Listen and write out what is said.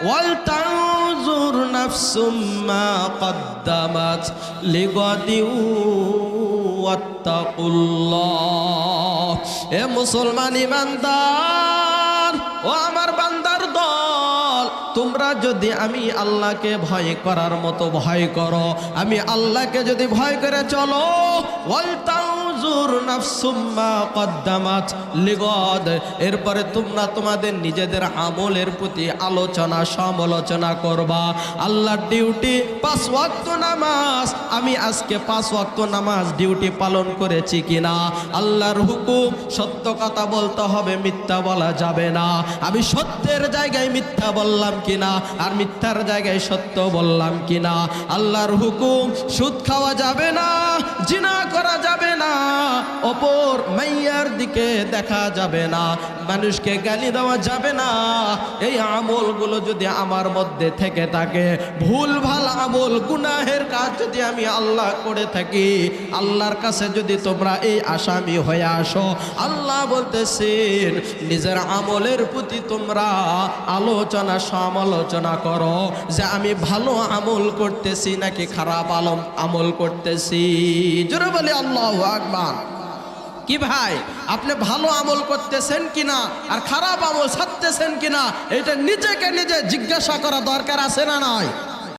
ওয়ালতানজুর নাফসুম মা কদ্দামাত লিগাদিন ওয়াত্তাকুল্লাহ। এ মুসলমান ইমানদার, ও আমার বান্দার দল, তোমরা যদি আমি আল্লাহকে ভয় করার মতো ভয় করো, আমি আল্লাহকে যদি ভয় করে চলো, ওয়ালতানজুর নাফসুম মা কদ্দামাত লিগাদ, এরপরে তোমরা তোমাদের নিজেদের আমলের প্রতি আলোচনা সমালোচনা করবা। আল্লাহর ডিউটি 5 ওয়াক্ত নামাজ, আমি আজকে 5 ওয়াক্ত নামাজ ডিউটি পালন করেছি কিনা, আল্লাহর হুকুম সত্য কথা বলতে হবে, মিথ্যা বলা যাবে না। আমি সত্যের জায়গায় মিথ্যা বললাম কিনা আর মিথ্যার জায়গায় সত্য বললাম কিনা। আল্লাহর হুকুম সুদ খাওয়া যাবে না, জিনা করা যাবে না, অপর মাইয়ার দিকে দেখা যাবে না, মানুষকে গালি দেওয়া যাবে না। এই আমলগুলো যদি আমার মধ্যে থেকে থাকে, ভুল ভাল আমল গুনাহের কাজ যদি আমি আল্লাহ করে থাকি, আল্লাহর কাছে যদি তোমরা এই আসামি হয়ে আসো, আল্লাহ বলতেছেন নিজের আমলের প্রতি তোমরা আলোচনা সমালোচনা করো যে আমি ভালো আমল করতেছি নাকি খারাপ আমল করতেছি। জোরে বলি আল্লাহু আকবার। কি ভাই, আপনি ভালো আমল করতেছেন কিনা আর খারাপ আমল ছাড়তেছেন কিনা, এটা নিজেকে নিজে জিজ্ঞাসা করা দরকার আছে না নাই?